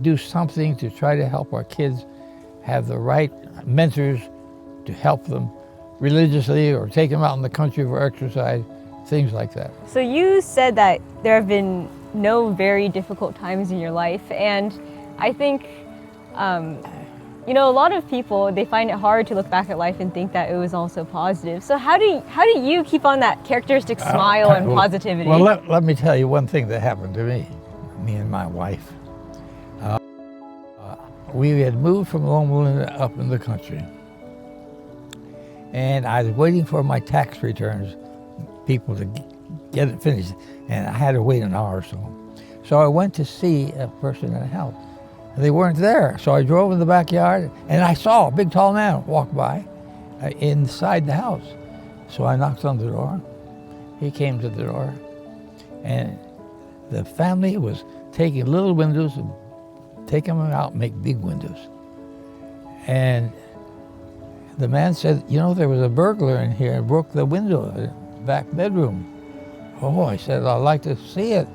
do something to try to help our kids have the right mentors to help them religiously or take them out in the country for exercise, things like that. So you said that there have been no very difficult times in your life, and I think, you know, a lot of people, they find it hard to look back at life and think that it was all so positive. So how do you keep on that characteristic smile and positivity? Well, let me tell you one thing that happened to me and my wife. We had moved from Loma up in the country, and I was waiting for my tax returns, people to get it finished, and I had to wait an hour or so. So I went to see a person in the house. They weren't there, so I drove in the backyard, and I saw a big tall man walk by inside the house. So I knocked on the door. He came to the door, and the family was taking little windows and taking them out and make big windows. And the man said, you know, there was a burglar in here and broke the window of the back bedroom. Oh, I said, I'd like to see it,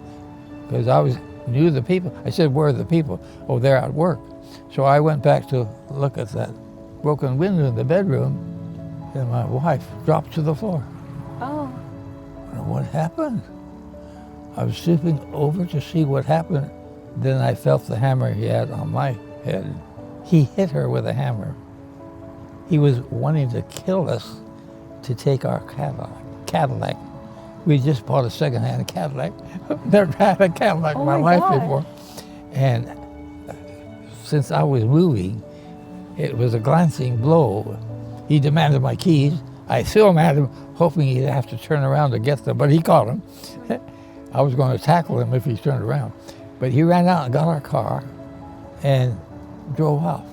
because I knew the people. I said, where are the people? Oh, they're at work. So I went back to look at that broken window in the bedroom, and my wife dropped to the floor. Oh. And what happened? I was stooping over to see what happened. Then I felt the hammer he had on my head. He hit her with a hammer. He was wanting to kill us to take our Cadillac. We just bought a second-hand Cadillac. Never had a Cadillac in my life before. And since I was moving, it was a glancing blow. He demanded my keys. I threw them at him, hoping he'd have to turn around to get them, but he caught him. I was going to tackle him if he turned around. But he ran out and got our car and drove off.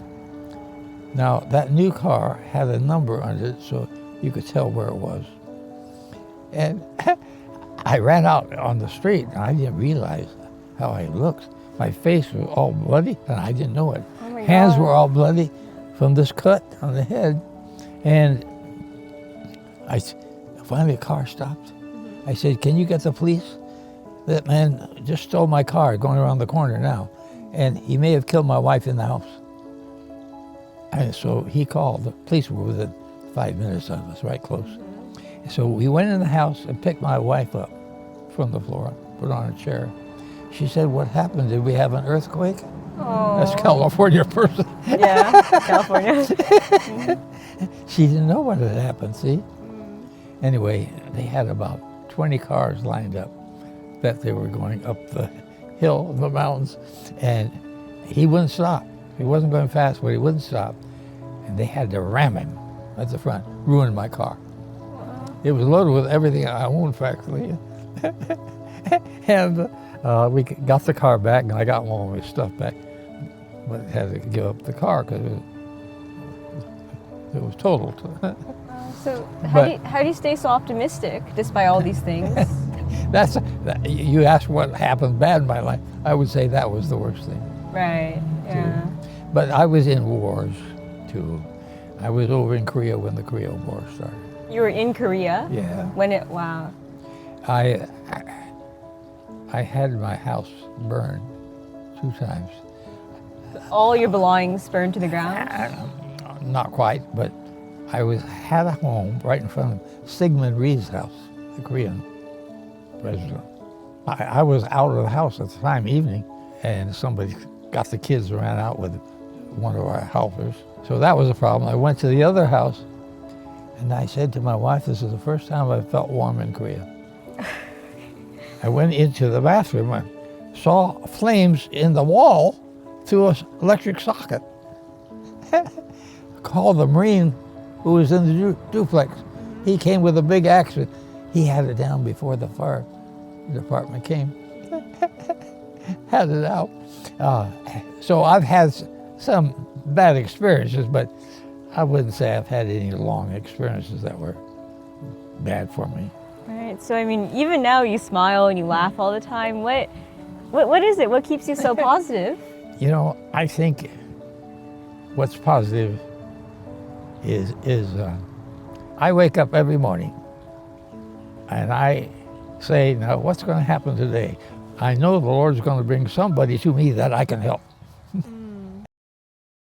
Now, that new car had a number on it, so you could tell where it was. And I ran out on the street, and I didn't realize how I looked. My face was all bloody, and I didn't know it. Oh my Hands God. were all bloody from this cut on the head. And finally, the car stopped. I said, can you get the police? That man just stole my car going around the corner now, and he may have killed my wife in the house. And so he called. The police were within 5 minutes of us, right close. So we went in the house and picked my wife up from the floor, put her on a chair. She said, what happened? Did we have an earthquake? Oh. That's California person. Yeah, California. She didn't know what had happened, see? Anyway, they had about 20 cars lined up that they were going up the hill, the mountains, and he wouldn't stop. He wasn't going fast, but he wouldn't stop. And they had to ram him at the front, ruined my car. It was loaded with everything I owned, practically. And we got the car back, and I got all my stuff back, but I had to give up the car because it was totaled. So how do you stay so optimistic despite all these things? You asked what happened bad in my life. I would say that was the worst thing. Right, yeah. But I was in wars, too. I was over in Korea when the Korea War started. You were in Korea? Yeah. Wow. I had my house burned 2 times. All your belongings burned to the ground? Not quite, but I had a home right in front of Syngman Rhee's house, the Korean president. I was out of the house at the time, evening, and somebody got the kids and ran out with one of our helpers. So that was a problem. I went to the other house, and I said to my wife, this is the first time I felt warm in Korea. I went into the bathroom and saw flames in the wall through an electric socket. Called the Marine who was in the duplex. He came with a big axe. He had it down before the fire department came. Had it out. So I've had some bad experiences, but I wouldn't say I've had any long experiences that were bad for me. Right. So I mean, even now you smile and you laugh all the time. What is it? What keeps you so positive? You know, I think what's positive is I wake up every morning and I say, now what's going to happen today? I know the Lord's going to bring somebody to me that I can help.